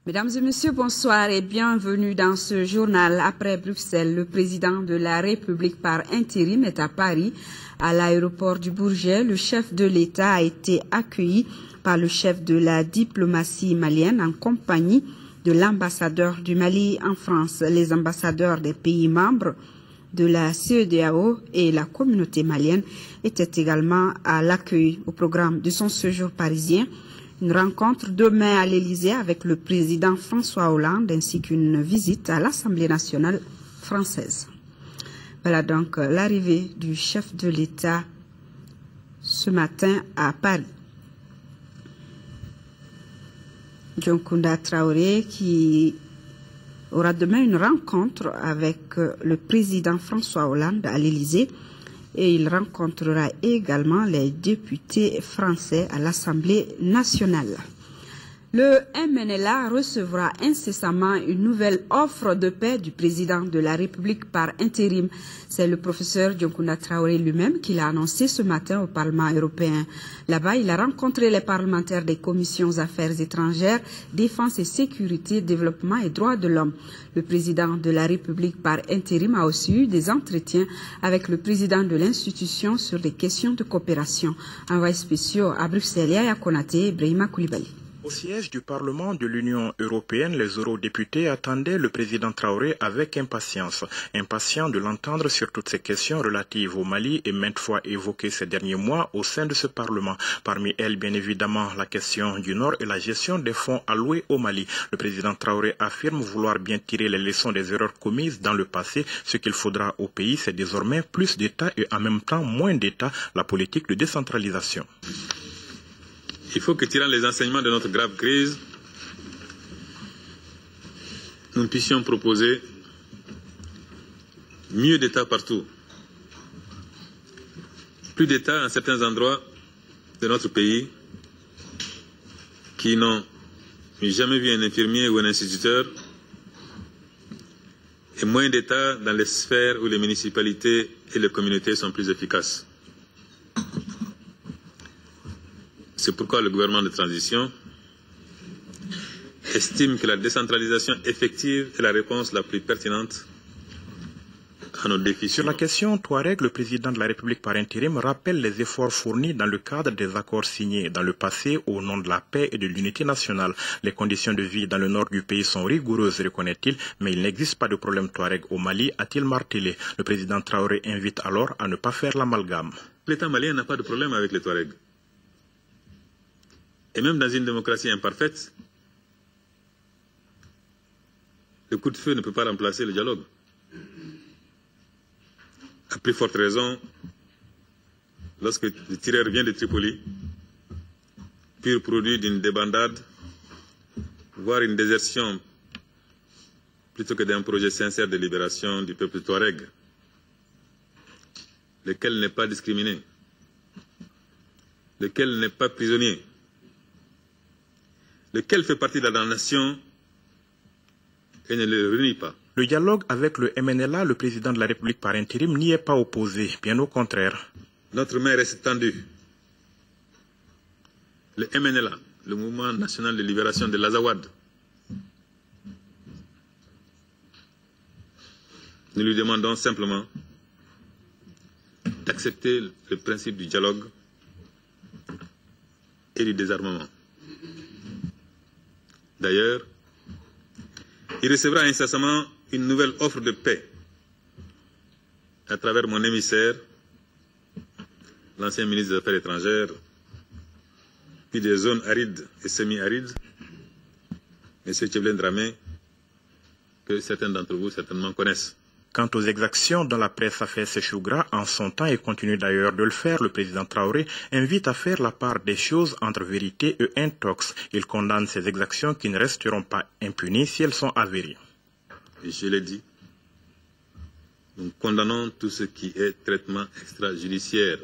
Mesdames et messieurs, bonsoir et bienvenue dans ce journal. Après Bruxelles, le président de la République par intérim est à Paris. À l'aéroport du Bourget, le chef de l'État a été accueilli par le chef de la diplomatie malienne en compagnie de l'ambassadeur du Mali en France. Les ambassadeurs des pays membres de la CEDEAO et la communauté malienne étaient également à l'accueil. Au programme de son séjour parisien, une rencontre demain à l'Élysée avec le président François Hollande ainsi qu'une visite à l'Assemblée nationale française. Voilà donc l'arrivée du chef de l'État ce matin à Paris. Dioncounda Traoré qui aura demain une rencontre avec le président François Hollande à l'Élysée. Et il rencontrera également les députés français à l'Assemblée nationale. Le MNLA recevra incessamment une nouvelle offre de paix du président de la République par intérim. C'est le professeur Dioncounda Traoré lui-même qui l'a annoncé ce matin au Parlement européen. Là-bas, il a rencontré les parlementaires des commissions affaires étrangères, défense et sécurité, développement et droits de l'homme. Le président de la République par intérim a aussi eu des entretiens avec le président de l'institution sur des questions de coopération. Envoyés spéciaux à Bruxelles, Yaya Konaté et Brahima Koulibaly. Au siège du Parlement de l'Union européenne, les eurodéputés attendaient le président Traoré avec impatience. Impatient de l'entendre sur toutes ces questions relatives au Mali et maintes fois évoquées ces derniers mois au sein de ce Parlement. Parmi elles, bien évidemment, la question du Nord et la gestion des fonds alloués au Mali. Le président Traoré affirme vouloir bien tirer les leçons des erreurs commises dans le passé. Ce qu'il faudra au pays, c'est désormais plus d'État et en même temps moins d'État, la politique de décentralisation. Il faut que, tirant les enseignements de notre grave crise, nous puissions proposer mieux d'État partout. Plus d'État en certains endroits de notre pays qui n'ont jamais vu un infirmier ou un instituteur, et moins d'État dans les sphères où les municipalités et les communautés sont plus efficaces. C'est pourquoi le gouvernement de transition estime que la décentralisation effective est la réponse la plus pertinente à nos défis. Sur la question Touareg, le président de la République par intérim rappelle les efforts fournis dans le cadre des accords signés dans le passé au nom de la paix et de l'unité nationale. Les conditions de vie dans le nord du pays sont rigoureuses, reconnaît-il, mais il n'existe pas de problème Touareg au Mali, a-t-il martelé. Le président Traoré invite alors à ne pas faire l'amalgame. L'État malien n'a pas de problème avec les Touaregs. Et même dans une démocratie imparfaite, le coup de feu ne peut pas remplacer le dialogue. À plus forte raison, lorsque le tireur vient de Tripoli, pur produit d'une débandade, voire une désertion, plutôt que d'un projet sincère de libération du peuple touareg, lequel n'est pas discriminé, lequel n'est pas prisonnier, lequel fait partie de la nation et ne le réunit pas. Le dialogue avec le MNLA, le président de la République par intérim, n'y est pas opposé, bien au contraire. Notre main reste tendue. Le MNLA, le Mouvement national de libération de l'Azawad, nous lui demandons simplement d'accepter le principe du dialogue et du désarmement. D'ailleurs, il recevra incessamment une nouvelle offre de paix à travers mon émissaire, l'ancien ministre des Affaires étrangères, puis des zones arides et semi-arides, M. Tcheblen Dramé, que certains d'entre vous certainement connaissent. Quant aux exactions dont la presse a fait ses choux gras en son temps et continue d'ailleurs de le faire, le président Traoré invite à faire la part des choses entre vérité et intox. Il condamne ces exactions qui ne resteront pas impunies si elles sont avérées. Et je l'ai dit, nous condamnons tout ce qui est traitement extrajudiciaire.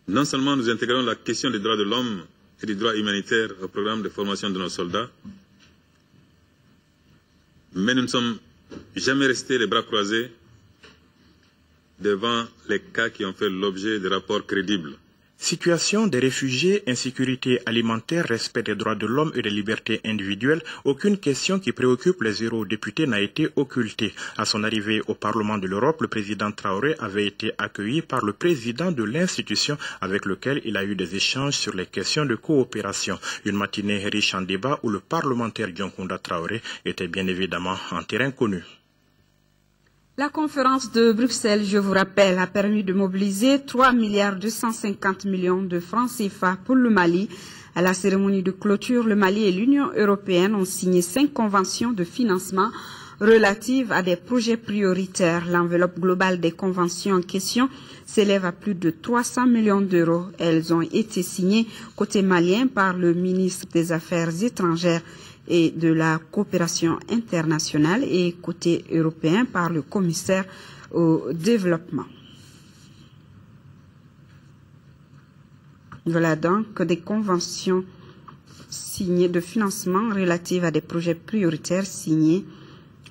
Non seulement nous intégrons la question des droits de l'homme et des droits humanitaires au programme de formation de nos soldats, mais nous ne sommes jamais restés les bras croisés devant les cas qui ont fait l'objet de rapports crédibles. Situation des réfugiés, insécurité alimentaire, respect des droits de l'homme et des libertés individuelles, aucune question qui préoccupe les eurodéputés n'a été occultée. À son arrivée au Parlement de l'Europe, le président Traoré avait été accueilli par le président de l'institution avec lequel il a eu des échanges sur les questions de coopération. Une matinée riche en débats où le parlementaire Dioncounda Traoré était bien évidemment en terrain connu. La conférence de Bruxelles, je vous rappelle, a permis de mobiliser 3,250 milliards de francs CFA pour le Mali. À la cérémonie de clôture, le Mali et l'Union européenne ont signé 5 conventions de financement relatives à des projets prioritaires. L'enveloppe globale des conventions en question s'élève à plus de 300 millions d'euros. Elles ont été signées côté malien par le ministre des Affaires étrangères et de la coopération internationale et côté européen par le commissaire au développement. Voilà donc des conventions signées de financement relatives à des projets prioritaires signées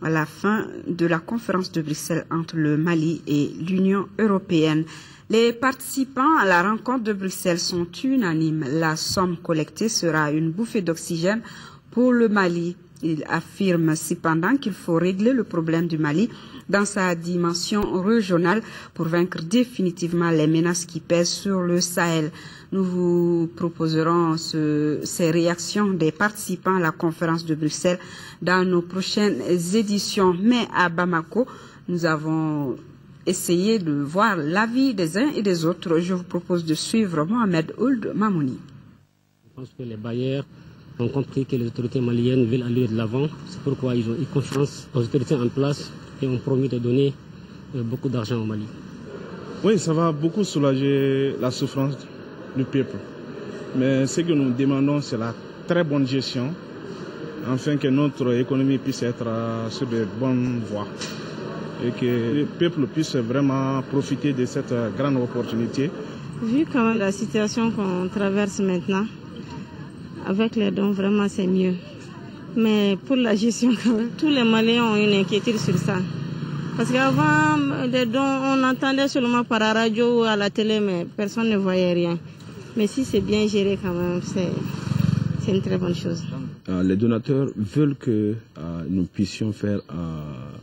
à la fin de la conférence de Bruxelles entre le Mali et l'Union européenne. Les participants à la rencontre de Bruxelles sont unanimes. La somme collectée sera une bouffée d'oxygène pour le Mali. Il affirme cependant qu'il faut régler le problème du Mali dans sa dimension régionale pour vaincre définitivement les menaces qui pèsent sur le Sahel. Nous vous proposerons ces réactions des participants à la conférence de Bruxelles dans nos prochaines éditions. Mais à Bamako, nous avons essayé de voir l'avis des uns et des autres. Je vous propose de suivre Mohamed Ould Mamouni. Je pense que les bailleurs ont compris que les autorités maliennes veulent aller de l'avant. C'est pourquoi ils ont eu confiance aux autorités en place et ont promis de donner beaucoup d'argent au Mali. Oui, ça va beaucoup soulager la souffrance du peuple. Mais ce que nous demandons, c'est la très bonne gestion, afin que notre économie puisse être sur de bonnes voies et que le peuple puisse vraiment profiter de cette grande opportunité. Vu quand même la situation qu'on traverse maintenant, avec les dons, vraiment c'est mieux. Mais pour la gestion, tous les Maliens ont une inquiétude sur ça. Parce qu'avant, les dons, on entendait seulement par la radio ou à la télé, mais personne ne voyait rien. Mais si c'est bien géré quand même, c'est une très bonne chose. Les donateurs veulent que nous puissions faire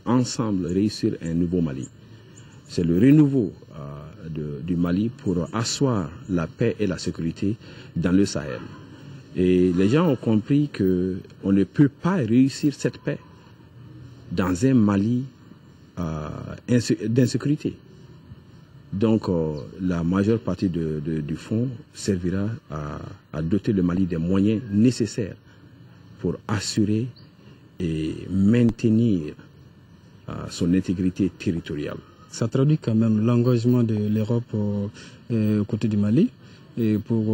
ensemble réussir un nouveau Mali. C'est le renouveau du Mali pour asseoir la paix et la sécurité dans le Sahel. Et les gens ont compris qu'on ne peut pas réussir cette paix dans un Mali d'insécurité. Donc la majeure partie du fonds servira à doter le Mali des moyens nécessaires pour assurer et maintenir son intégrité territoriale. Ça traduit quand même l'engagement de l'Europe aux côtés du Mali et pour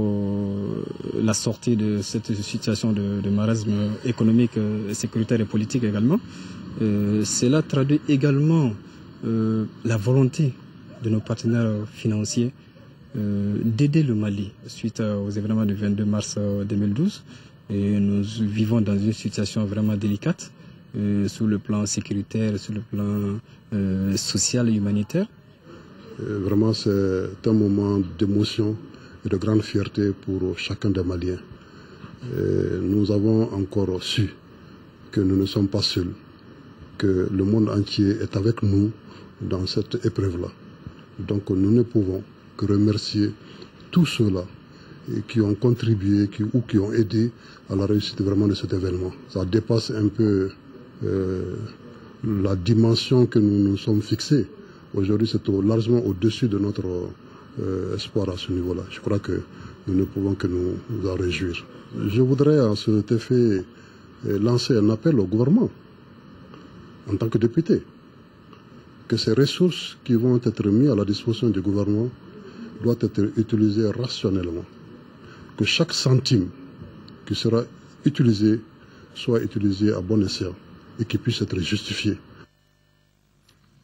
la sortie de cette situation de marasme économique, sécuritaire et politique également. Cela traduit également la volonté de nos partenaires financiers d'aider le Mali suite aux événements du 22 mars 2012. Et nous vivons dans une situation vraiment délicate sur le plan sécuritaire, sur le plan social et humanitaire. Vraiment, c'est un moment d'émotion et de grande fierté pour chacun des Maliens. Nous avons encore su que nous ne sommes pas seuls, que le monde entier est avec nous dans cette épreuve-là. Donc nous ne pouvons que remercier tous ceux-là qui ont contribué ou qui ont aidé à la réussite vraiment de cet événement. Ça dépasse un peu la dimension que nous nous sommes fixés. Aujourd'hui, c'est largement au-dessus de notre espoir à ce niveau-là. Je crois que nous ne pouvons que nous en réjouir. Je voudrais à cet effet lancer un appel au gouvernement, en tant que député, que ces ressources qui vont être mises à la disposition du gouvernement doivent être utilisées rationnellement. Que chaque centime qui sera utilisé soit utilisé à bon escient et qui puisse être justifié.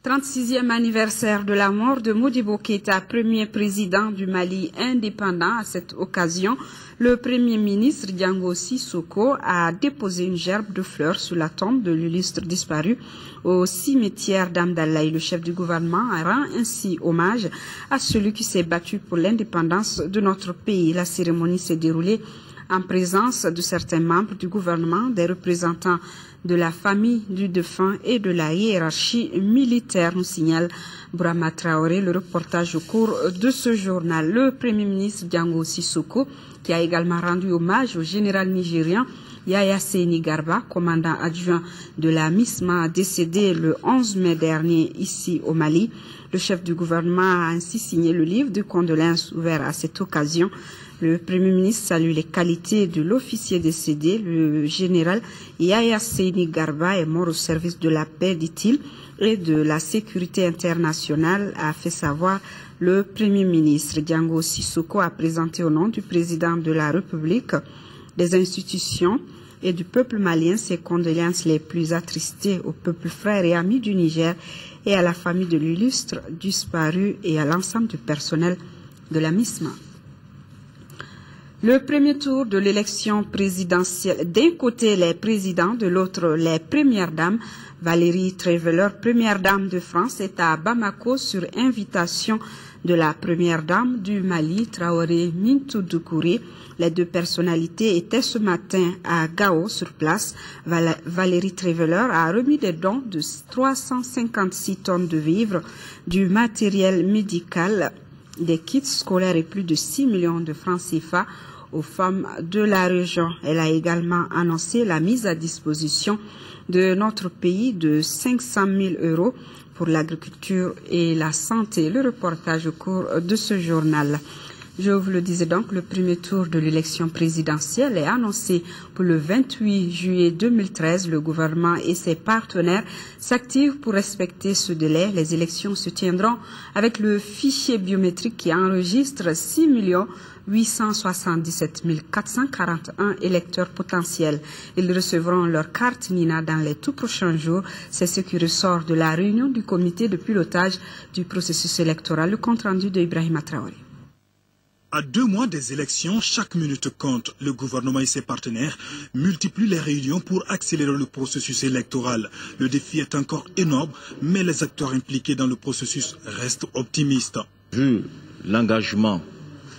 36e anniversaire de la mort de Modibo Keïta, premier président du Mali indépendant. À cette occasion, le premier ministre Diango Sissoko a déposé une gerbe de fleurs sur la tombe de l'illustre disparu au cimetière d'Amdalaï. Le chef du gouvernement rend ainsi hommage à celui qui s'est battu pour l'indépendance de notre pays. La cérémonie s'est déroulée en présence de certains membres du gouvernement, des représentants de la famille du défunt et de la hiérarchie militaire, nous signale Brahma Traoré. Le reportage au cours de ce journal. Le premier ministre Diango Sissoko, qui a également rendu hommage au général nigérian Yaya Seyni Garba, commandant adjoint de la MISMA, décédé le 11 mai dernier ici au Mali. Le chef du gouvernement a ainsi signé le livre de condoléances ouvert à cette occasion. Le Premier ministre salue les qualités de l'officier décédé. Le général Yaya Seyni Garba est mort au service de la paix, dit-il, et de la sécurité internationale, a fait savoir le Premier ministre. Diango Sissoko a présenté au nom du président de la République, des institutions et du peuple malien ses condoléances les plus attristées au peuple frère et ami du Niger et à la famille de l'illustre disparu et à l'ensemble du personnel de la MISMA. Le premier tour de l'élection présidentielle, d'un côté les présidents, de l'autre les premières dames. Valérie Trierweiler, première dame de France, est à Bamako sur invitation de la première dame du Mali, Traoré Mintou Doucouré. Les deux personnalités étaient ce matin à Gao sur place. Valérie Trierweiler a remis des dons de 356 tonnes de vivres, du matériel médical, des kits scolaires et plus de 6 millions de francs CFA aux femmes de la région. Elle a également annoncé la mise à disposition de notre pays de 500 000 € pour l'agriculture et la santé. Le reportage au cours de ce journal. Je vous le disais donc, le premier tour de l'élection présidentielle est annoncé pour le 28 juillet 2013. Le gouvernement et ses partenaires s'activent pour respecter ce délai. Les élections se tiendront avec le fichier biométrique qui enregistre 6 877 441 électeurs potentiels. Ils recevront leur carte NINA dans les tout prochains jours. C'est ce qui ressort de la réunion du comité de pilotage du processus électoral. Le compte rendu de Ibrahima Traoré. À 2 mois des élections, chaque minute compte. Le gouvernement et ses partenaires multiplient les réunions pour accélérer le processus électoral. Le défi est encore énorme, mais les acteurs impliqués dans le processus restent optimistes. Vu l'engagement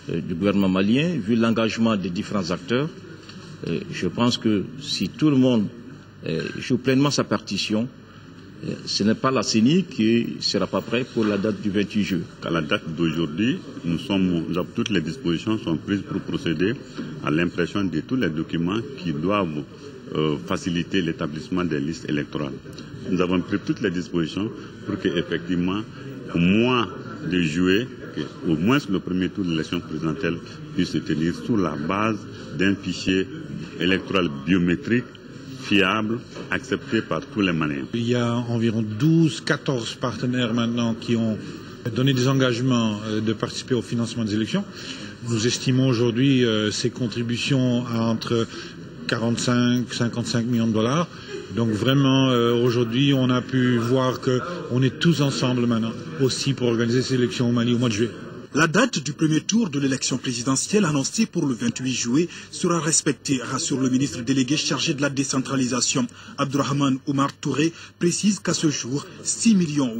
du gouvernement malien, vu l'engagement des différents acteurs, je pense que si tout le monde joue pleinement sa partition, ce n'est pas la CENI qui ne sera pas prêt pour la date du 28 juillet. À la date d'aujourd'hui, toutes les dispositions sont prises pour procéder à l'impression de tous les documents qui doivent faciliter l'établissement des listes électorales. Nous avons pris toutes les dispositions pour qu'effectivement, au mois de juillet, au moins le premier tour de l'élection présidentielle puisse se tenir sous la base d'un fichier électoral biométrique fiable, accepté par tous les Maliens. Il y a environ 12-14 partenaires maintenant qui ont donné des engagements de participer au financement des élections. Nous estimons aujourd'hui ces contributions à entre 45-55 millions de dollars. Donc vraiment, aujourd'hui, on a pu voir qu'on est tous ensemble maintenant aussi pour organiser ces élections au Mali au mois de juillet. La date du premier tour de l'élection présidentielle annoncée pour le 28 juillet sera respectée, rassure le ministre délégué chargé de la décentralisation. Abdourahmane Oumar Touré précise qu'à ce jour, 6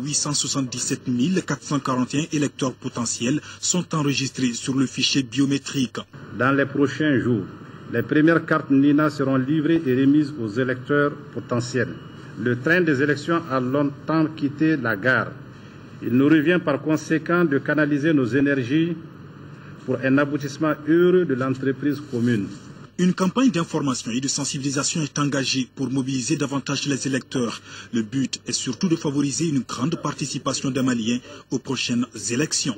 877 441 électeurs potentiels sont enregistrés sur le fichier biométrique. Dans les prochains jours, les premières cartes NINA seront livrées et remises aux électeurs potentiels. Le train des élections a longtemps quitté la gare. Il nous revient par conséquent de canaliser nos énergies pour un aboutissement heureux de l'entreprise commune. Une campagne d'information et de sensibilisation est engagée pour mobiliser davantage les électeurs. Le but est surtout de favoriser une grande participation des Maliens aux prochaines élections.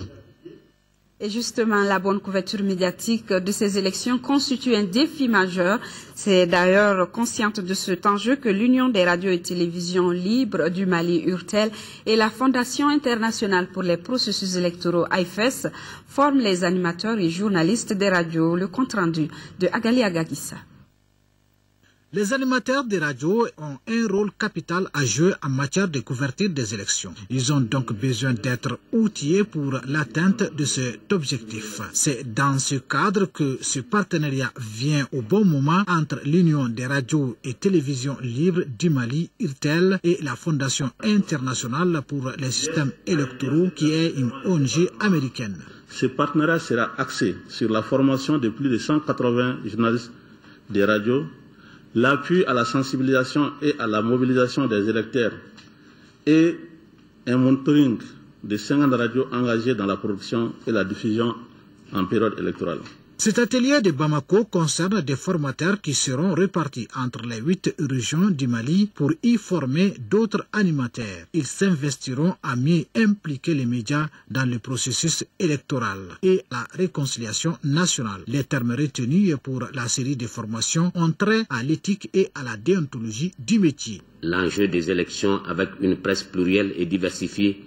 Et justement, la bonne couverture médiatique de ces élections constitue un défi majeur. C'est d'ailleurs consciente de cet enjeu que l'Union des radios et télévisions libres du Mali, URTEL, et la Fondation internationale pour les processus électoraux, AIFES, forment les animateurs et journalistes des radios. Le compte rendu de Agali Agagissa. Les animateurs des radios ont un rôle capital à jouer en matière de couverture des élections. Ils ont donc besoin d'être outillés pour l'atteinte de cet objectif. C'est dans ce cadre que ce partenariat vient au bon moment entre l'Union des radios et télévisions libres du Mali, IRTEL, et la Fondation internationale pour les systèmes électoraux, qui est une ONG américaine. Ce partenariat sera axé sur la formation de plus de 180 journalistes des radios, l'appui à la sensibilisation et à la mobilisation des électeurs et un monitoring de 50 radios engagées dans la production et la diffusion en période électorale. Cet atelier de Bamako concerne des formateurs qui seront répartis entre les 8 régions du Mali pour y former d'autres animateurs. Ils s'investiront à mieux impliquer les médias dans le processus électoral et la réconciliation nationale. Les termes retenus pour la série de formations ont trait à l'éthique et à la déontologie du métier. L'enjeu des élections avec une presse plurielle et diversifiée,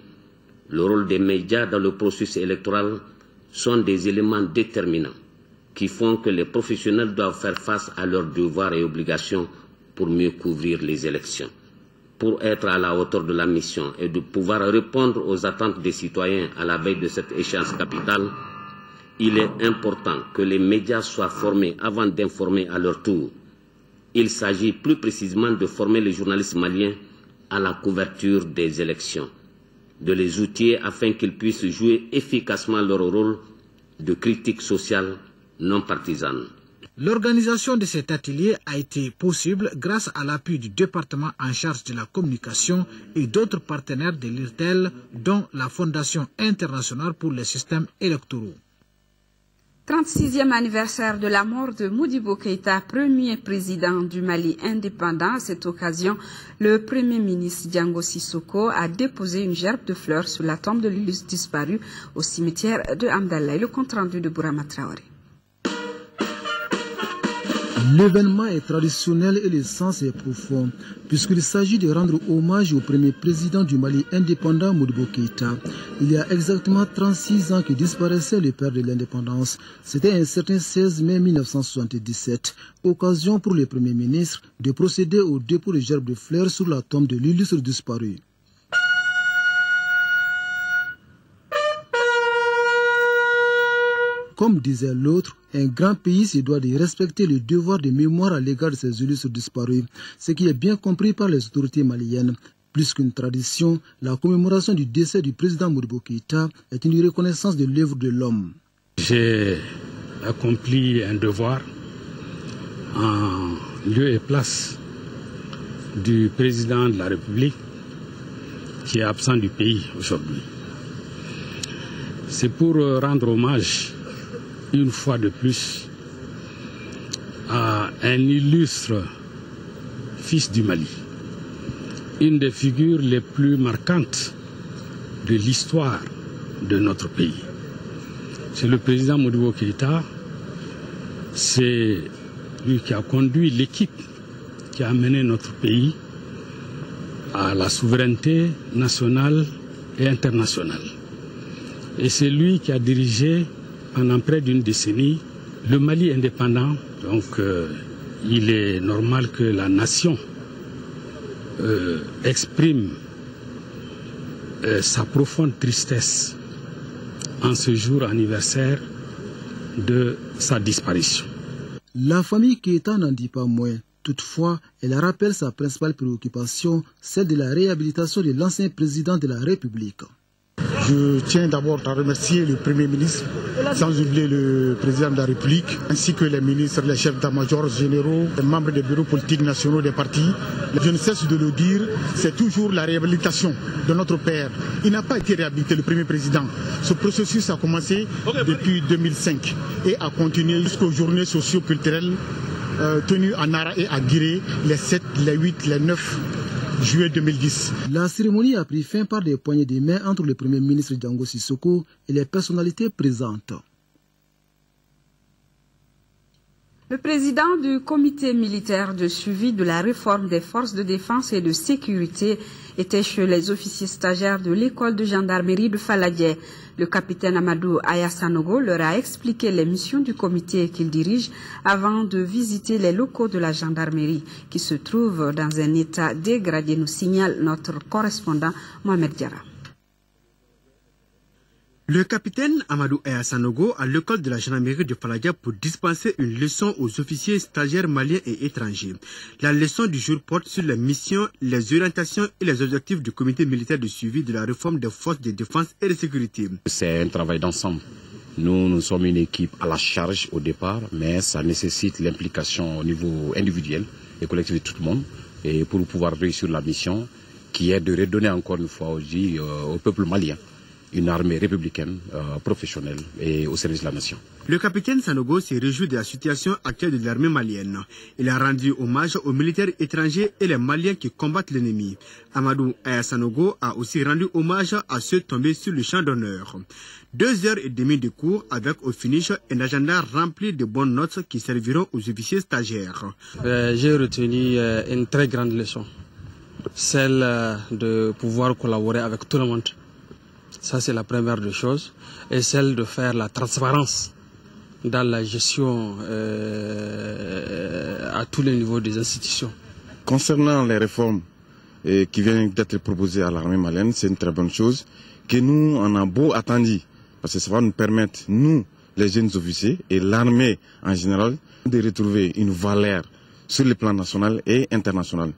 le rôle des médias dans le processus électoral sont des éléments déterminants qui font que les professionnels doivent faire face à leurs devoirs et obligations pour mieux couvrir les élections. Pour être à la hauteur de la mission et de pouvoir répondre aux attentes des citoyens à la veille de cette échéance capitale, il est important que les médias soient formés avant d'informer à leur tour. Il s'agit plus précisément de former les journalistes maliens à la couverture des élections, de les outiller afin qu'ils puissent jouer efficacement leur rôle de critique sociale non partisane. L'organisation de cet atelier a été possible grâce à l'appui du département en charge de la communication et d'autres partenaires de l'IRTEL, dont la Fondation internationale pour les systèmes électoraux. 36e anniversaire de la mort de Modibo Keïta, premier président du Mali indépendant. À cette occasion, le premier ministre Diango Sissoko a déposé une gerbe de fleurs sur la tombe de l'illustre disparu au cimetière de Amdallah. Le compte rendu de Bourama Traoré. L'événement est traditionnel et le sens est profond, puisqu'il s'agit de rendre hommage au premier président du Mali indépendant, Modibo Keïta. Il y a exactement 36 ans que disparaissait le père de l'indépendance. C'était un certain 16 mai 1977, occasion pour le premier ministre de procéder au dépôt de gerbes de fleurs sur la tombe de l'illustre disparu. Comme disait l'autre, un grand pays se doit de respecter le devoir de mémoire à l'égard de ses illustres disparus, ce qui est bien compris par les autorités maliennes. Plus qu'une tradition, la commémoration du décès du président Modibo Keïta est une reconnaissance de l'œuvre de l'homme. J'ai accompli un devoir en lieu et place du président de la République qui est absent du pays aujourd'hui. C'est pour rendre hommage une fois de plus à un illustre fils du Mali, une des figures les plus marquantes de l'histoire de notre pays. C'est le président Modibo Keïta, c'est lui qui a conduit l'équipe qui a amené notre pays à la souveraineté nationale et internationale. Et c'est lui qui a dirigé pendant près d'une décennie le Mali indépendant. Donc il est normal que la nation exprime sa profonde tristesse en ce jour anniversaire de sa disparition. La famille Keïta n'en dit pas moins. Toutefois, elle rappelle sa principale préoccupation, celle de la réhabilitation de l'ancien président de la République. Je tiens d'abord à remercier le Premier ministre, sans oublier le Président de la République, ainsi que les ministres, les chefs d'état-major généraux, les membres des bureaux politiques nationaux des partis. Je ne cesse de le dire, c'est toujours la réhabilitation de notre père. Il n'a pas été réhabilité, le premier président. Ce processus a commencé depuis 2005 et a continué jusqu'aux journées socio-culturelles tenues à Nara et à Guiré, les 7, les 8, les 9 juillet 2010. La cérémonie a pris fin par des poignées de main entre le Premier ministre Diango Sissoko et les personnalités présentes. Le président du comité militaire de suivi de la réforme des forces de défense et de sécurité était chez les officiers stagiaires de l'école de gendarmerie de Faladié. Le capitaine Amadou Ayasanogo leur a expliqué les missions du comité qu'il dirige avant de visiter les locaux de la gendarmerie qui se trouvent dans un état dégradé, nous signale notre correspondant Mohamed Diarra. Le capitaine Amadou Ayasanogo à l'école de la gendarmerie de Faladia pour dispenser une leçon aux officiers stagiaires maliens et étrangers. La leçon du jour porte sur les missions, les orientations et les objectifs du comité militaire de suivi de la réforme des forces de défense et de sécurité. C'est un travail d'ensemble. Nous sommes une équipe à la charge au départ, mais ça nécessite l'implication au niveau individuel et collectif de tout le monde et pour pouvoir réussir la mission qui est de redonner encore une fois aujourd'hui au peuple malien une armée républicaine, professionnelle et au service de la nation. Le capitaine Sanogo s'est réjoui de la situation actuelle de l'armée malienne. Il a rendu hommage aux militaires étrangers et les Maliens qui combattent l'ennemi. Amadou Ayasanogo a aussi rendu hommage à ceux tombés sur le champ d'honneur. 2h30 de cours avec au finish un agenda rempli de bonnes notes qui serviront aux officiers stagiaires. J'ai retenu une très grande leçon, celle de pouvoir collaborer avec tout le monde. Ça, c'est la première des choses. Et celle de faire la transparence dans la gestion à tous les niveaux des institutions. Concernant les réformes qui viennent d'être proposées à l'armée malienne, c'est une très bonne chose que nous en avons beau attendu. Parce que ça va nous permettre, nous, les jeunes officiers et l'armée en général, de retrouver une valeur sur le plan national et international.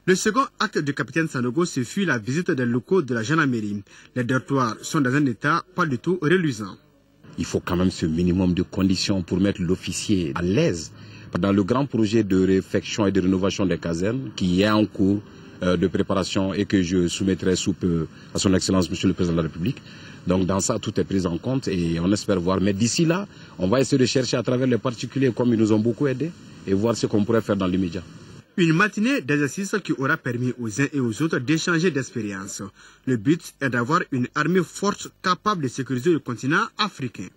Le second acte du capitaine Sanogo, ce fut la visite des locaux de la gendarmerie. Les dortoirs sont dans un état pas du tout reluisant. Il faut quand même ce minimum de conditions pour mettre l'officier à l'aise. Dans le grand projet de réfection et de rénovation des casernes qui est en cours de préparation et que je soumettrai sous peu à son Excellence Monsieur le Président de la République. Donc dans ça, tout est pris en compte et on espère voir. Mais d'ici là, on va essayer de chercher à travers les particuliers comme ils nous ont beaucoup aidés et voir ce qu'on pourrait faire dans l'immédiat. Une matinée d'exercice qui aura permis aux uns et aux autres d'échanger d'expériences. Le but est d'avoir une armée forte capable de sécuriser le continent africain.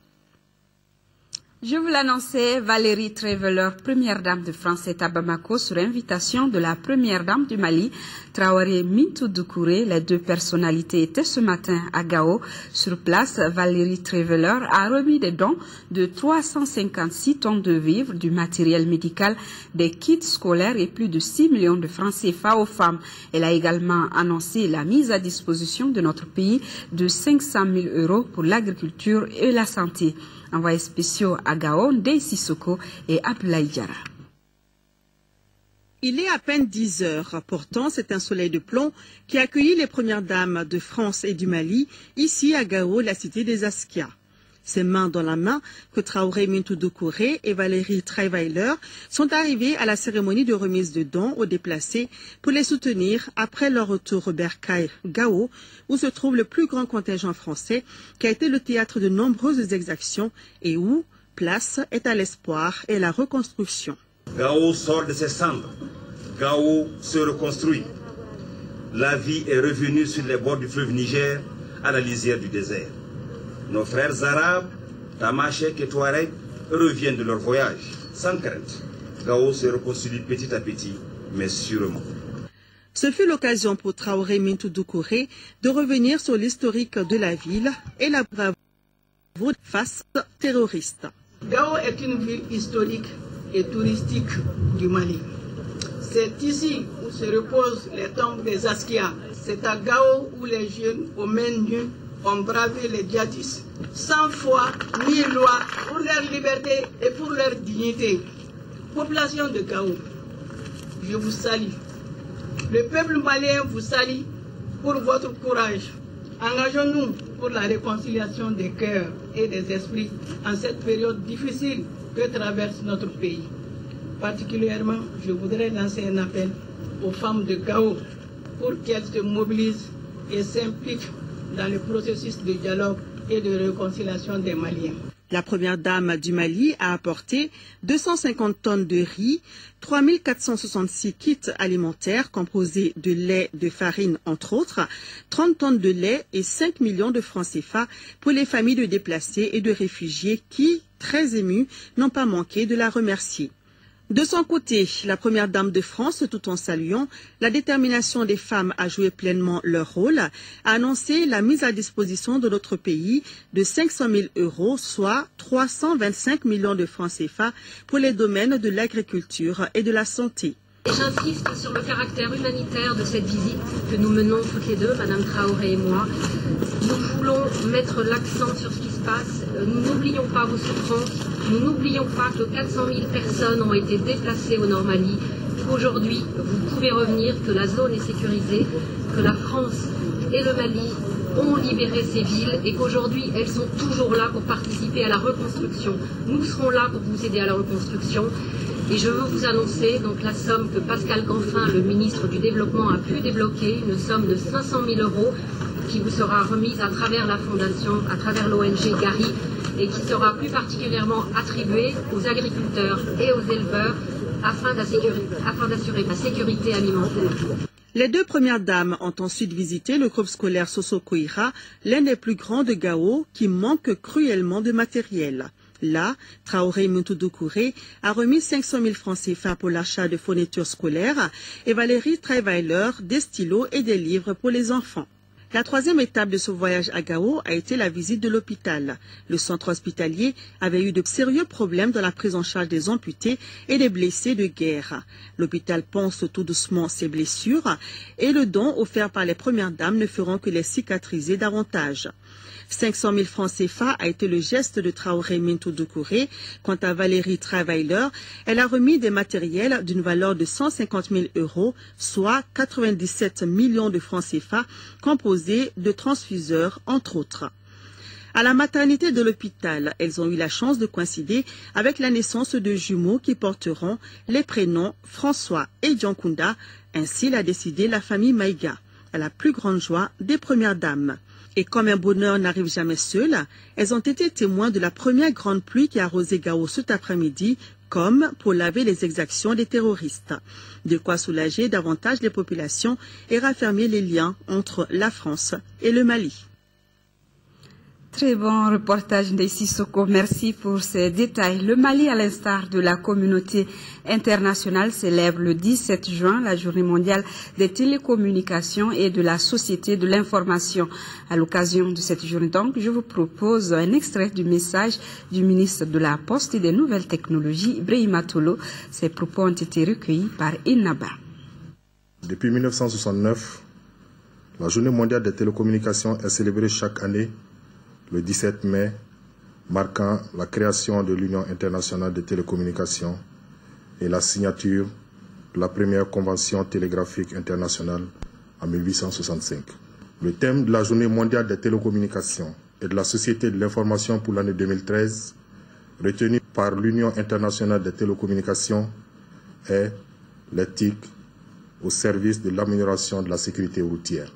Je vous l'annonçais, Valérie Trierweiler, première dame de France, est à Bamako sur invitation de la première dame du Mali, Traoré Mintou Doucouré. Les deux personnalités étaient ce matin à Gao. Sur place, Valérie Trierweiler a remis des dons de 356 tonnes de vivres, du matériel médical, des kits scolaires et plus de 6 millions de francs CFA aux femmes. Elle a également annoncé la mise à disposition de notre pays de 500 000 euros pour l'agriculture et la santé. Envoyés spéciaux à Gao, Ndeye Sissoko et Abdoulaye Diarra. Il est à peine 10 heures. Pourtant, c'est un soleil de plomb qui a accueilli les premières dames de France et du Mali, ici à Gao, la cité des Askia. C'est main dans la main que Traoré Mintou Doucouré et Valérie Trierweiler sont arrivés à la cérémonie de remise de dons aux déplacés pour les soutenir après leur retour au Bercail, Gao, où se trouve le plus grand contingent français qui a été le théâtre de nombreuses exactions et où place est à l'espoir et la reconstruction. Gao sort de ses cendres. Gao se reconstruit. La vie est revenue sur les bords du fleuve Niger à la lisière du désert. Nos frères arabes, Tamashek et Touareg, reviennent de leur voyage, sans crainte. Gao se reconstruit petit à petit, mais sûrement. Ce fut l'occasion pour Traoré Mintou Doucouré de revenir sur l'historique de la ville et la bravoure face aux terroristes. Gao est une ville historique et touristique du Mali. C'est ici où se reposent les tombes des Askia. C'est à Gao où les jeunes aux mains nues ont bravé les djihadistes, sans foi ni loi, pour leur liberté et pour leur dignité. Population de Gao, je vous salue. Le peuple malien vous salue pour votre courage. Engageons-nous pour la réconciliation des cœurs et des esprits en cette période difficile que traverse notre pays. Particulièrement, je voudrais lancer un appel aux femmes de Gao pour qu'elles se mobilisent et s'impliquent dans le processus de dialogue et de réconciliation des Maliens. La première dame du Mali a apporté 250 tonnes de riz, 3466 kits alimentaires composés de lait, de farine entre autres, 30 tonnes de lait et 5 millions de francs CFA pour les familles de déplacés et de réfugiés qui, très émus, n'ont pas manqué de la remercier. De son côté, la première dame de France, tout en saluant la détermination des femmes à jouer pleinement leur rôle, a annoncé la mise à disposition de notre pays de 500 000 €, soit 325 millions de francs CFA pour les domaines de l'agriculture et de la santé. J'insiste sur le caractère humanitaire de cette visite que nous menons toutes les deux, Madame Traoré et moi. Nous voulons mettre l'accent sur ce qui se passe. Nous n'oublions pas vos souffrances. Nous n'oublions pas que 400 000 personnes ont été déplacées au Nord Mali. Qu'aujourd'hui, vous pouvez revenir, que la zone est sécurisée, que la France et le Mali ont libéré ces villes et qu'aujourd'hui, elles sont toujours là pour participer à la reconstruction. Nous serons là pour vous aider à la reconstruction. Et je veux vous annoncer donc la somme que Pascal Canfin, le ministre du Développement, a pu débloquer, une somme de 500 000 € qui vous sera remise à travers la Fondation, à travers l'ONG Gary, et qui sera plus particulièrement attribuée aux agriculteurs et aux éleveurs afin d'assurer la sécurité alimentaire. Les deux premières dames ont ensuite visité le groupe scolaire Soso-Koira, l'un des plus grands de Gao, qui manque cruellement de matériel. Là, Traoré Muntu Doucouré a remis 500 000 francs CFA pour l'achat de fournitures scolaires et Valérie Traiweiler des stylos et des livres pour les enfants. La troisième étape de ce voyage à Gao a été la visite de l'hôpital. Le centre hospitalier avait eu de sérieux problèmes dans la prise en charge des amputés et des blessés de guerre. L'hôpital pense tout doucement ses blessures et le don offert par les premières dames ne feront que les cicatriser davantage. 500 000 francs CFA a été le geste de Traoré Mintou Doucouré. Quant à Valérie Traiweiler, elle a remis des matériels d'une valeur de 150 000 €, soit 97 millions de francs CFA, composés de transfuseurs, entre autres. À la maternité de l'hôpital, elles ont eu la chance de coïncider avec la naissance de jumeaux qui porteront les prénoms François et Djankunda. Ainsi l'a décidé la famille Maïga, à la plus grande joie des premières dames. Et comme un bonheur n'arrive jamais seul, elles ont été témoins de la première grande pluie qui a arrosé Gao cet après-midi, comme pour laver les exactions des terroristes. De quoi soulager davantage les populations et raffermir les liens entre la France et le Mali. Très bon reportage de Sissoko. Merci pour ces détails. Le Mali, à l'instar de la communauté internationale, célèbre le 17 juin la journée mondiale des télécommunications et de la société de l'information. À l'occasion de cette journée, donc, je vous propose un extrait du message du ministre de la Poste et des Nouvelles Technologies, Ibrahima Tolo. Ces propos ont été recueillis par Innaba. Depuis 1969, la journée mondiale des télécommunications est célébrée chaque année le 17 mai, marquant la création de l'Union internationale des télécommunications et la signature de la première convention télégraphique internationale en 1865. Le thème de la journée mondiale des télécommunications et de la société de l'information pour l'année 2013, retenu par l'Union internationale des télécommunications, est l'éthique au service de l'amélioration de la sécurité routière.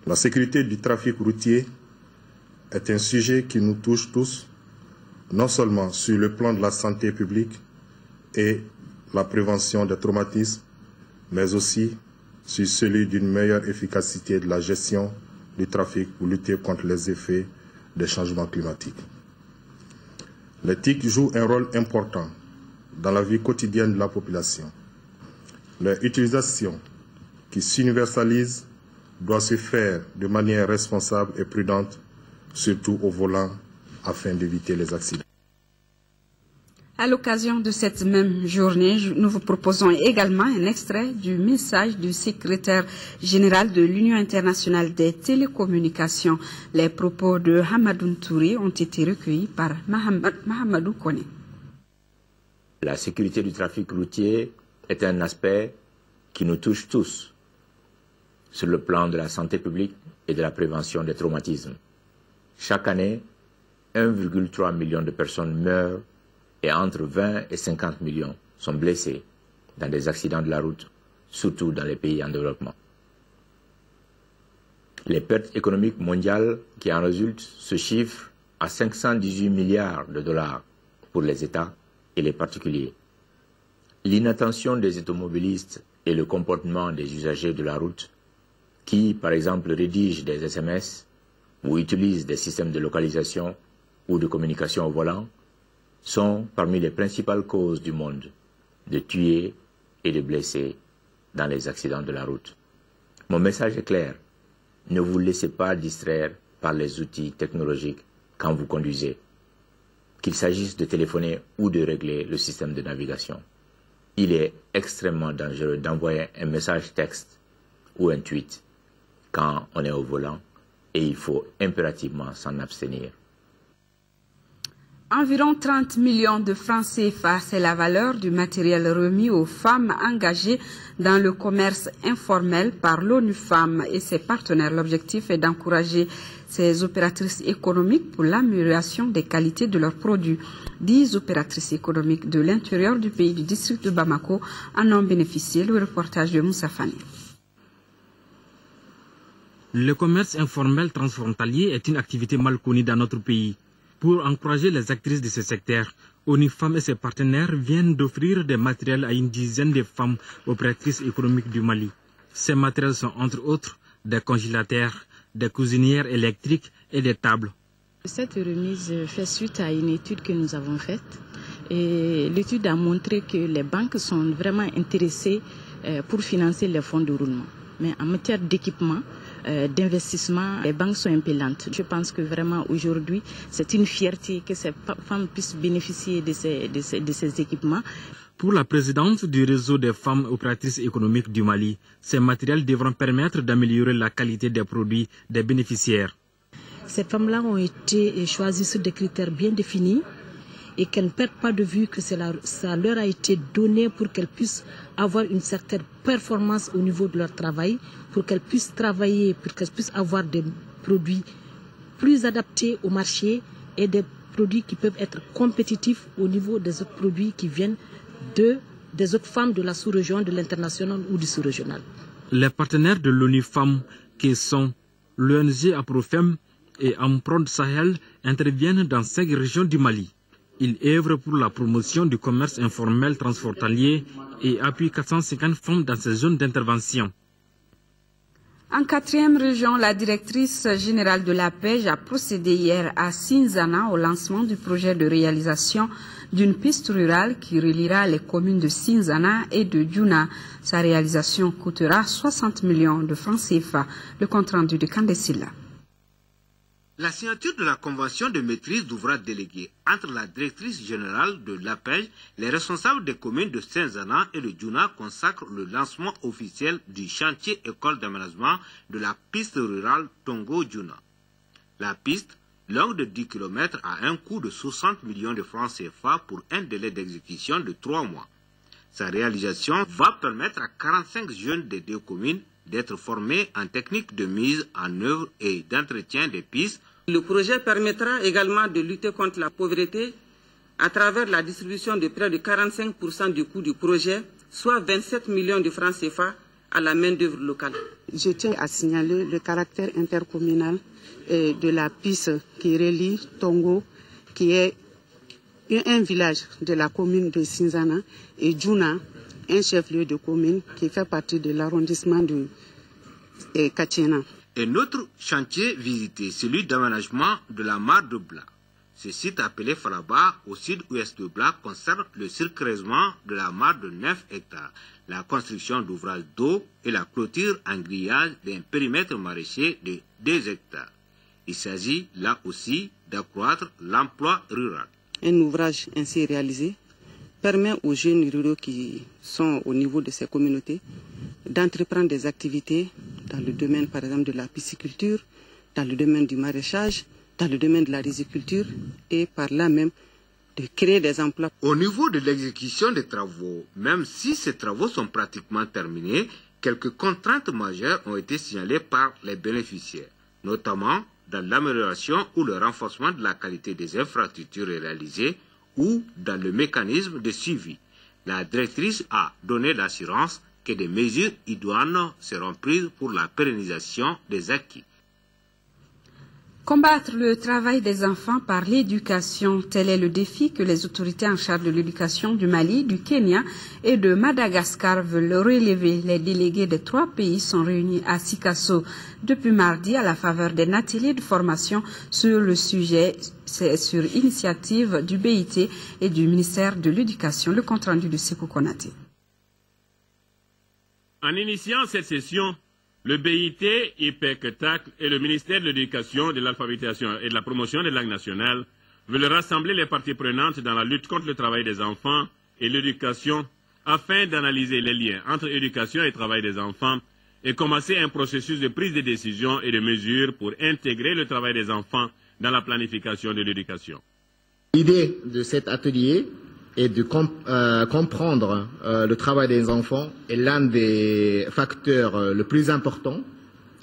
La sécurité du trafic routier est un sujet qui nous touche tous, non seulement sur le plan de la santé publique et la prévention des traumatismes, mais aussi sur celui d'une meilleure efficacité de la gestion du trafic pour lutter contre les effets des changements climatiques. L'éthique joue un rôle important dans la vie quotidienne de la population. Leur utilisation, qui s'universalise, doit se faire de manière responsable et prudente, surtout au volant, afin d'éviter les accidents. À l'occasion de cette même journée, nous vous proposons également un extrait du message du secrétaire général de l'Union internationale des télécommunications. Les propos de Hamadou Touré ont été recueillis par Mahamadou Kone. La sécurité du trafic routier est un aspect qui nous touche tous, sur le plan de la santé publique et de la prévention des traumatismes. Chaque année, 1,3 million de personnes meurent et entre 20 et 50 millions sont blessés dans des accidents de la route, surtout dans les pays en développement. Les pertes économiques mondiales qui en résultent se chiffrent à 518 milliards de dollars pour les États et les particuliers. L'inattention des automobilistes et le comportement des usagers de la route qui, par exemple, rédigent des SMS ou utilisent des systèmes de localisation ou de communication au volant, sont parmi les principales causes du monde de tués et de blessés dans les accidents de la route. Mon message est clair. Ne vous laissez pas distraire par les outils technologiques quand vous conduisez, qu'il s'agisse de téléphoner ou de régler le système de navigation. Il est extrêmement dangereux d'envoyer un message texte ou un tweet quand on est au volant et il faut impérativement s'en abstenir. Environ 30 millions de francs CFA, c'est la valeur du matériel remis aux femmes engagées dans le commerce informel par l'ONU Femmes et ses partenaires. L'objectif est d'encourager ces opératrices économiques pour l'amélioration des qualités de leurs produits. 10 opératrices économiques de l'intérieur du pays du district de Bamako en ont bénéficié. Le reportage de Moussa Fani. Le commerce informel transfrontalier est une activité mal connue dans notre pays. Pour encourager les actrices de ce secteur, ONU Femmes et ses partenaires viennent d'offrir des matériels à une dizaine de femmes opératrices économiques du Mali. Ces matériels sont entre autres des congélateurs, des cuisinières électriques et des tables. Cette remise fait suite à une étude que nous avons faite. Et l'étude a montré que les banques sont vraiment intéressées pour financer les fonds de roulement. Mais en matière d'équipement, d'investissement, les banques sont un peu lentes. Je pense que vraiment aujourd'hui, c'est une fierté que ces femmes puissent bénéficier de ces équipements. Pour la présidente du réseau des femmes opératrices économiques du Mali, ces matériels devront permettre d'améliorer la qualité des produits des bénéficiaires. Ces femmes-là ont été choisies sur des critères bien définis et qu'elles ne perdent pas de vue que ça leur a été donné pour qu'elles puissent avoir une certaine performance au niveau de leur travail, pour qu'elles puissent travailler, pour qu'elles puissent avoir des produits plus adaptés au marché et des produits qui peuvent être compétitifs au niveau des autres produits qui viennent des autres femmes de la sous-région, de l'international ou du sous-régional. Les partenaires de l'ONU Femmes, qui sont l'ONG Aprofem et Amprod Sahel, interviennent dans 5 régions du Mali. Ils œuvrent pour la promotion du commerce informel transfrontalier et appuient 450 femmes dans ces zones d'intervention. En 4e région, la directrice générale de la pêche a procédé hier à Sinzana au lancement du projet de réalisation d'une piste rurale qui reliera les communes de Sinzana et de Djouna. Sa réalisation coûtera 60 millions de francs CFA. Le compte-rendu de Kandesila. La signature de la convention de maîtrise d'ouvrage déléguée entre la directrice générale de l'APEJ, les responsables des communes de Sinzana et de Djouna consacre le lancement officiel du chantier école d'aménagement de la piste rurale Tongo-Djouna. La piste, longue de 10 km, a un coût de 60 millions de francs CFA pour un délai d'exécution de 3 mois. Sa réalisation va permettre à 45 jeunes des 2 communes d'être formés en technique de mise en œuvre et d'entretien des pistes. Le projet permettra également de lutter contre la pauvreté à travers la distribution de près de 45% du coût du projet, soit 27 millions de francs CFA à la main-d'œuvre locale. Je tiens à signaler le caractère intercommunal de la piste qui relie Tongo, qui est un village de la commune de Sinzana, et Djouna, un chef-lieu de commune qui fait partie de l'arrondissement de Katiena. Un autre chantier visité, celui d'aménagement de la mare de Bla. Ce site appelé Falaba, au sud-ouest de Bla, concerne le circreusement de la mare de 9 hectares, la construction d'ouvrages d'eau et la clôture en grillage d'un périmètre maraîcher de 2 hectares. Il s'agit là aussi d'accroître l'emploi rural. Un ouvrage ainsi réalisé permet aux jeunes ruraux qui sont au niveau de ces communautés d'entreprendre des activités dans le domaine, par exemple, de la pisciculture, dans le domaine du maraîchage, dans le domaine de la riziculture et par là même de créer des emplois. Au niveau de l'exécution des travaux, même si ces travaux sont pratiquement terminés, quelques contraintes majeures ont été signalées par les bénéficiaires, notamment dans l'amélioration ou le renforcement de la qualité des infrastructures réalisées ou dans le mécanisme de suivi. La directrice a donné l'assurance que des mesures idoines seront prises pour la pérennisation des acquis. Combattre le travail des enfants par l'éducation, tel est le défi que les autorités en charge de l'éducation du Mali, du Kenya et de Madagascar veulent relever. Les délégués des 3 pays sont réunis à Sikasso depuis mardi à la faveur d'un atelier de formation sur le sujet. C'est sur initiative du BIT et du ministère de l'Éducation. Le compte-rendu de Sekou Konaté. En initiant cette session, le BIT, IPEC-TAC et le ministère de l'Éducation, de l'Alphabétisation et de la Promotion des langues nationales veulent rassembler les parties prenantes dans la lutte contre le travail des enfants et l'éducation afin d'analyser les liens entre éducation et travail des enfants et commencer un processus de prise de décision et de mesures pour intégrer le travail des enfants dans la planification de l'éducation. L'idée de cet atelier est de comprendre le travail des enfants est l'un des facteurs le plus importants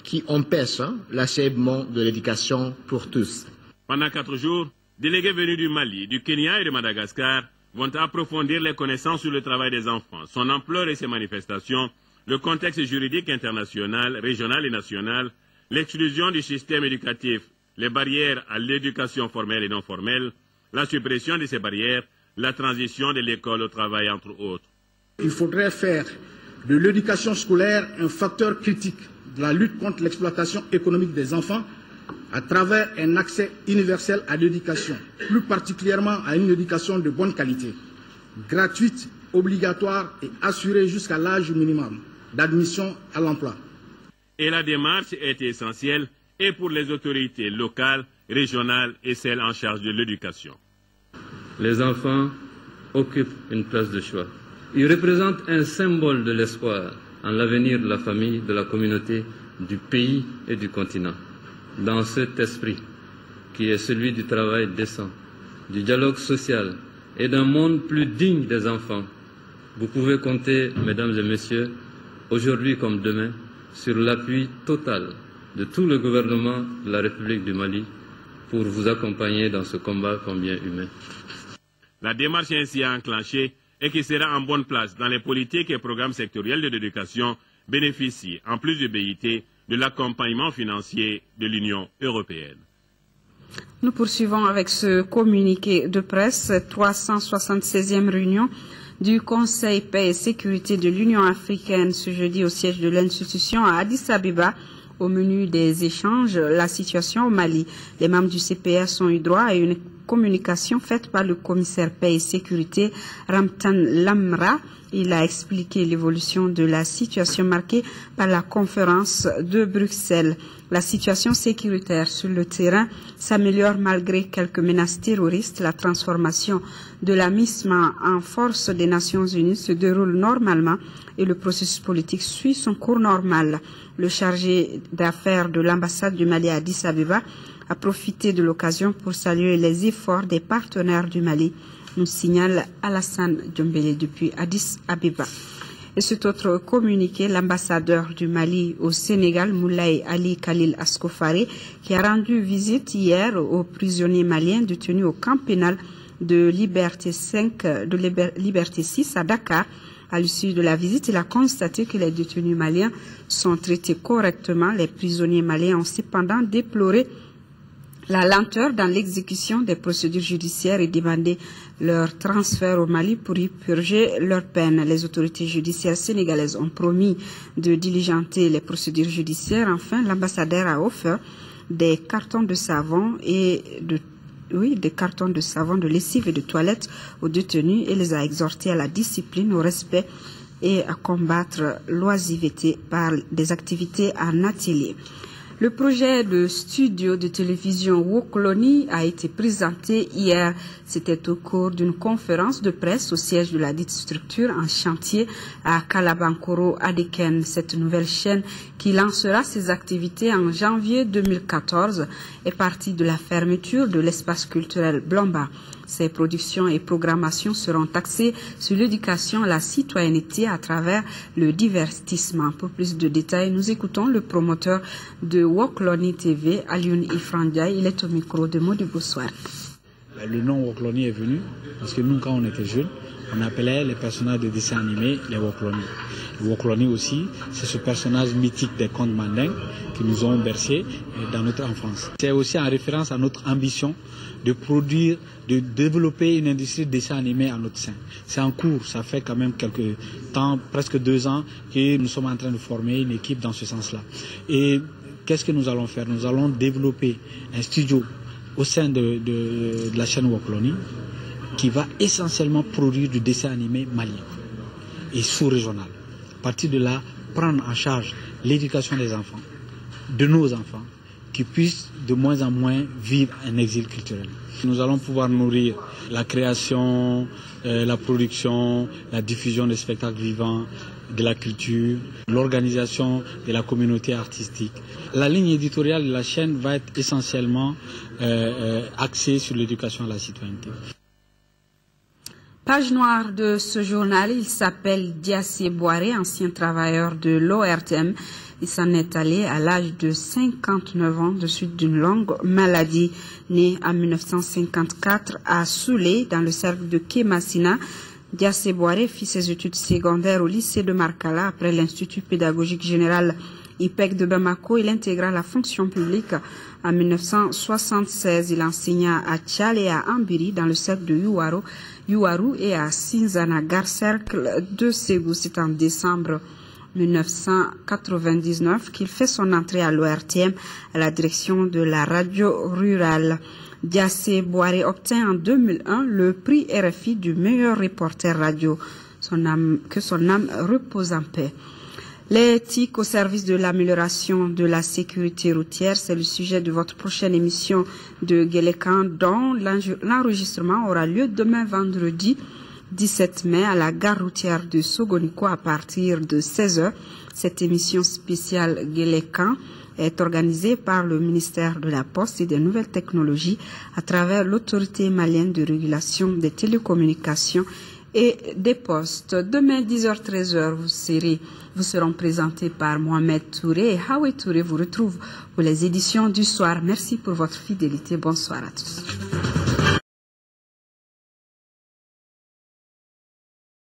qui empêche l'achèvement de l'éducation pour tous. Pendant 4 jours, délégués venus du Mali, du Kenya et de Madagascar vont approfondir les connaissances sur le travail des enfants, son ampleur et ses manifestations, le contexte juridique international, régional et national, l'exclusion du système éducatif, les barrières à l'éducation formelle et non formelle, la suppression de ces barrières, la transition de l'école au travail, entre autres. Il faudrait faire de l'éducation scolaire un facteur critique de la lutte contre l'exploitation économique des enfants à travers un accès universel à l'éducation, plus particulièrement à une éducation de bonne qualité, gratuite, obligatoire et assurée jusqu'à l'âge minimum d'admission à l'emploi. Et la démarche est essentielle et pour les autorités locales, régionales et celles en charge de l'éducation. Les enfants occupent une place de choix. Ils représentent un symbole de l'espoir en l'avenir de la famille, de la communauté, du pays et du continent. Dans cet esprit, qui est celui du travail décent, du dialogue social et d'un monde plus digne des enfants, vous pouvez compter, mesdames et messieurs, aujourd'hui comme demain, sur l'appui total de tout le gouvernement de la République du Mali pour vous accompagner dans ce combat combien humain. La démarche ainsi enclenchée et qui sera en bonne place dans les politiques et programmes sectoriels de l'éducation bénéficie, en plus du BIT, de l'accompagnement financier de l'Union européenne. Nous poursuivons avec ce communiqué de presse, 376e réunion du Conseil paix et sécurité de l'Union africaine ce jeudi au siège de l'institution à Addis Abeba. Au menu des échanges, la situation au Mali. Les membres du CPS ont eu droit à une communication faite par le commissaire paix et sécurité Ramtan Lamra. Il a expliqué l'évolution de la situation marquée par la conférence de Bruxelles. La situation sécuritaire sur le terrain s'améliore malgré quelques menaces terroristes. La transformation de la MISMA en force des Nations Unies se déroule normalement et le processus politique suit son cours normal. Le chargé d'affaires de l'ambassade du Mali à Addis Abeba a profité de l'occasion pour saluer les efforts des partenaires du Mali, nous signale Alassane Djombele depuis Addis Abeba. Et cet autre communiqué, l'ambassadeur du Mali au Sénégal, Moulay Ali Khalil Askofare, qui a rendu visite hier aux prisonniers maliens détenus au camp pénal de Liberté 6 à Dakar. À l'issue de la visite, il a constaté que les détenus maliens sont traités correctement. Les prisonniers maliens ont cependant déploré la lenteur dans l'exécution des procédures judiciaires et demandé leur transfert au Mali pour y purger leur peine. Les autorités judiciaires sénégalaises ont promis de diligenter les procédures judiciaires. Enfin, l'ambassadeur a offert des cartons de savon des cartons de savon, de lessive et de toilette aux détenus et les a exhortés à la discipline, au respect et à combattre l'oisiveté par des activités en atelier. Le projet de studio de télévision Wokloni a été présenté hier. C'était au cours d'une conférence de presse au siège de la dite structure en chantier à Kalabankoro, Adeken. Cette nouvelle chaîne qui lancera ses activités en janvier 2014 est partie de la fermeture de l'espace culturel Blomba. Ces productions et programmations seront axées sur l'éducation, la citoyenneté à travers le divertissement. Pour plus de détails, nous écoutons le promoteur de Wokloni TV, Alioune Ifrandiaï. Il est au micro de Modi Boussouar. Le nom Wokloni est venu parce que nous, quand on était jeunes, on appelait les personnages de dessins animés les Wokloni. Wokloni aussi, c'est ce personnage mythique des contes mandingues qui nous ont bercés dans notre enfance. C'est aussi en référence à notre ambition de produire, de développer une industrie de dessin animé à notre sein. C'est en cours, ça fait quand même quelques temps, presque 2 ans, que nous sommes en train de former une équipe dans ce sens-là. Et qu'est-ce que nous allons faire? Nous allons développer un studio au sein de la chaîne Wokloni qui va essentiellement produire du dessin animé malien et sous-régional. À partir de là, prendre en charge l'éducation des enfants, de nos enfants, qui puissent de moins en moins vivre un exil culturel. Nous allons pouvoir nourrir la création, la production, la diffusion des spectacles vivants, de la culture, l'organisation de la communauté artistique. La ligne éditoriale de la chaîne va être essentiellement axée sur l'éducation à la citoyenneté. Page noire de ce journal, il s'appelle Diassé Boiré, ancien travailleur de l'ORTM. Il s'en est allé à l'âge de 59 ans de suite d'une longue maladie. Né en 1954 à Soulé, dans le cercle de Kémassina, Diassé Boiré fit ses études secondaires au lycée de Markala. Après l'Institut pédagogique général IPEC de Bamako, il intégra la fonction publique. En 1976, il enseigna à Tchal et à Ambiri dans le cercle de Yuaru et à Sinzanagar, cercle de Ségou. C'est en décembre 1999 qu'il fait son entrée à l'ORTM à la direction de la radio rurale. Diassé Boiré obtint en 2001 le prix RFI du meilleur reporter radio. Que son âme repose en paix. L'éthique au service de l'amélioration de la sécurité routière, c'est le sujet de votre prochaine émission de Guélékan, dont l'enregistrement aura lieu demain vendredi 17 mai à la gare routière de Sogoniko à partir de 16h. Cette émission spéciale Guélékan est organisée par le ministère de la Poste et des Nouvelles Technologies à travers l'autorité malienne de régulation des télécommunications et des postes. Demain 10h-13h, vous seront présentés par Mohamed Touré et Hawe Touré vous retrouve pour les éditions du soir. Merci pour votre fidélité. Bonsoir à tous.